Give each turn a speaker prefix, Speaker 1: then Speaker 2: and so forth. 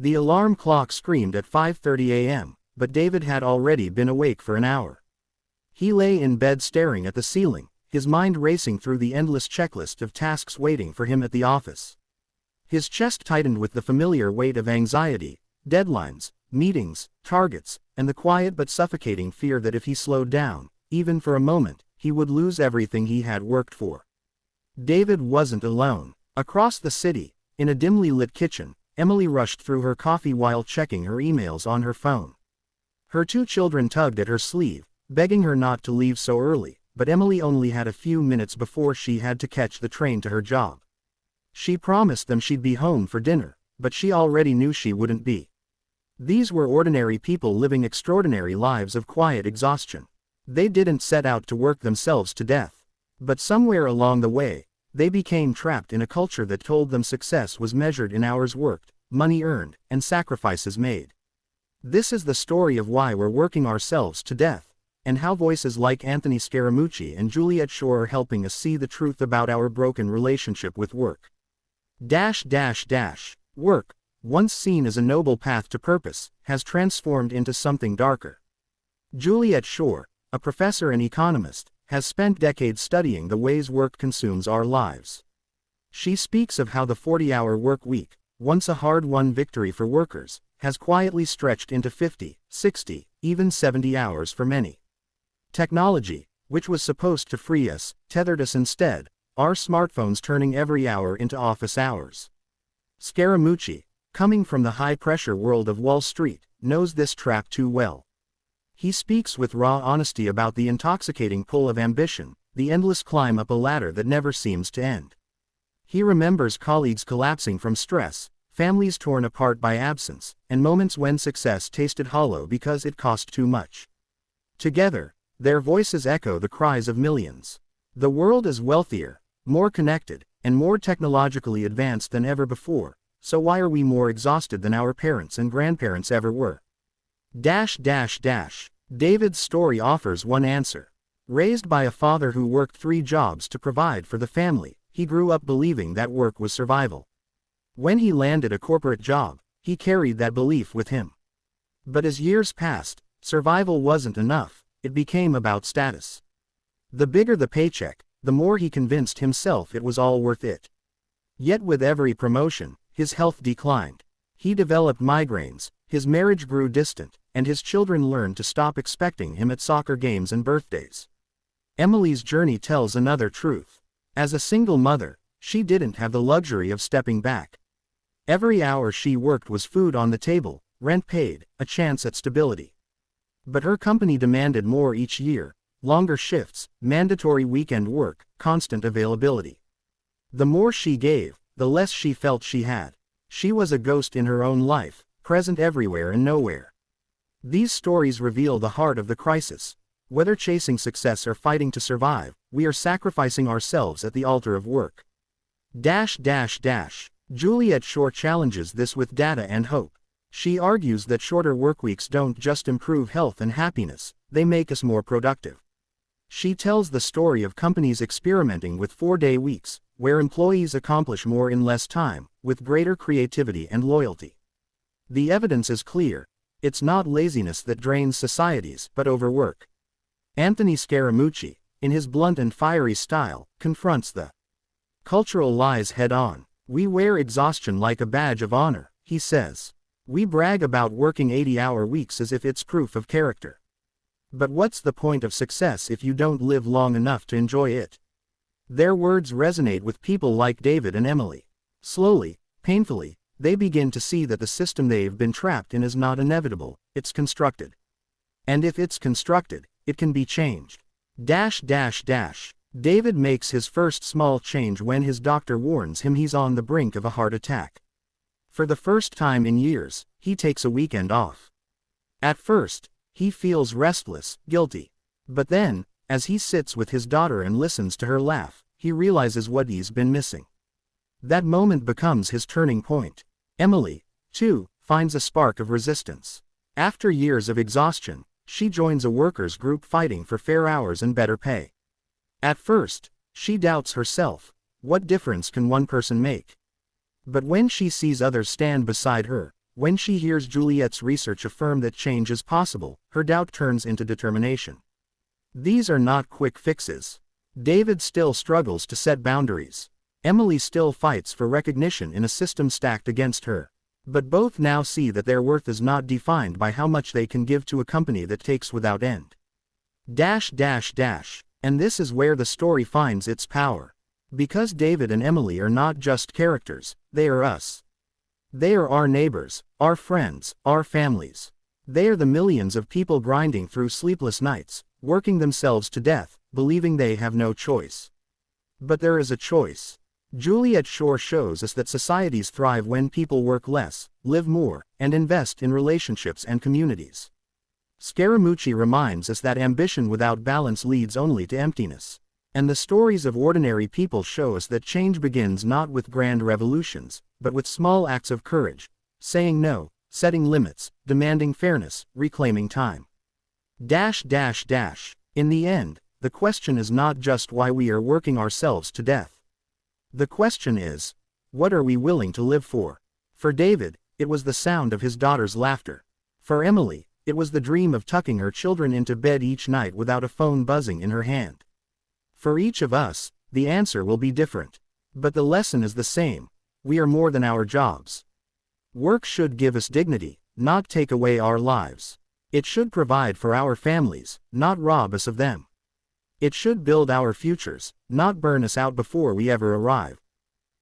Speaker 1: The alarm clock screamed at 5:30 a.m., but David had already been awake for an hour. He lay in bed staring at the ceiling, his mind racing through the endless checklist of tasks waiting for him at the office. His chest tightened with the familiar weight of anxiety, deadlines, meetings, targets, and the quiet but suffocating fear that if he slowed down, even for a moment, he would lose everything he had worked for. David wasn't alone. Across the city, in a dimly lit kitchen, Emily rushed through her coffee while checking her emails on her phone. Her 2 children tugged at her sleeve, begging her not to leave so early, but Emily only had a few minutes before she had to catch the train to her job. She promised them she'd be home for dinner, but she already knew she wouldn't be. These were ordinary people living extraordinary lives of quiet exhaustion. They didn't set out to work themselves to death. But somewhere along the way, they became trapped in a culture that told them success was measured in hours worked, money earned, and sacrifices made. This is the story of why we're working ourselves to death, and how voices like Anthony Scaramucci and Juliet Schor are helping us see the truth about our broken relationship with work. Work, once seen as a noble path to purpose, has transformed into something darker. Juliet Schor, a professor and economist, has spent decades studying the ways work consumes our lives. She speaks of how the 40-hour work week, once a hard-won victory for workers, has quietly stretched into 50, 60, even 70 hours for many. Technology, which was supposed to free us, tethered us instead, our smartphones turning every hour into office hours. Scaramucci, coming from the high-pressure world of Wall Street, knows this trap too well. He speaks with raw honesty about the intoxicating pull of ambition, the endless climb up a ladder that never seems to end. He remembers colleagues collapsing from stress, families torn apart by absence, and moments when success tasted hollow because it cost too much. Together, their voices echo the cries of millions. The world is wealthier, more connected, and more technologically advanced than ever before, so why are we more exhausted than our parents and grandparents ever were? David's story offers one answer. Raised by a father who worked 3 jobs to provide for the family, he grew up believing that work was survival. When he landed a corporate job, he carried that belief with him. But as years passed, survival wasn't enough, it became about status. The bigger the paycheck, the more he convinced himself it was all worth it. Yet with every promotion, his health declined. He developed migraines, his marriage grew distant, and his children learned to stop expecting him at soccer games and birthdays. Emily's journey tells another truth. As a single mother, she didn't have the luxury of stepping back. Every hour she worked was food on the table, rent paid, a chance at stability. But her company demanded more each year: longer shifts, mandatory weekend work, constant availability. The more she gave, the less she felt she had. She was a ghost in her own life, present everywhere and nowhere. These stories reveal the heart of the crisis. Whether chasing success or fighting to survive, we are sacrificing ourselves at the altar of work. Juliet Schor challenges this with data and hope. She argues that shorter workweeks don't just improve health and happiness, they make us more productive. She tells the story of companies experimenting with 4-day weeks, where employees accomplish more in less time, with greater creativity and loyalty. The evidence is clear. It's not laziness that drains societies, but overwork. Anthony Scaramucci, in his blunt and fiery style, confronts the cultural lies head-on. We wear exhaustion like a badge of honor, he says. We brag about working 80-hour weeks as if it's proof of character. But what's the point of success if you don't live long enough to enjoy it? Their words resonate with people like David and Emily. Slowly, painfully, they begin to see that the system they've been trapped in is not inevitable, it's constructed. And if it's constructed, it can be changed. David makes his first small change when his doctor warns him he's on the brink of a heart attack. For the first time in years, he takes a weekend off. At first, he feels restless, guilty. But then, as he sits with his daughter and listens to her laugh, he realizes what he's been missing. That moment becomes his turning point. Emily, too, finds a spark of resistance. After years of exhaustion, she joins a workers' group fighting for fair hours and better pay. At first, she doubts herself. What difference can one person make? But when she sees others stand beside her, When she hears Juliet's research affirm that change is possible, her doubt turns into determination. These are not quick fixes. David still struggles to set boundaries. Emily still fights for recognition in a system stacked against her. But both now see that their worth is not defined by how much they can give to a company that takes without end. And this is where the story finds its power. Because David and Emily are not just characters, they are us. They are our neighbors, our friends, our families. They are the millions of people grinding through sleepless nights, working themselves to death, believing they have no choice. But there is a choice. Juliet Schor shows us that societies thrive when people work less, live more, and invest in relationships and communities. Scaramucci reminds us that ambition without balance leads only to emptiness. And the stories of ordinary people show us that change begins not with grand revolutions, but with small acts of courage, saying no, setting limits, demanding fairness, reclaiming time. In the end, the question is not just why we are working ourselves to death. The question is, what are we willing to live for? For David, it was the sound of his daughter's laughter. For Emily, it was the dream of tucking her children into bed each night without a phone buzzing in her hand. For each of us, the answer will be different. But the lesson is the same. We are more than our jobs. Work should give us dignity, not take away our lives. It should provide for our families, not rob us of them. It should build our futures, not burn us out before we ever arrive.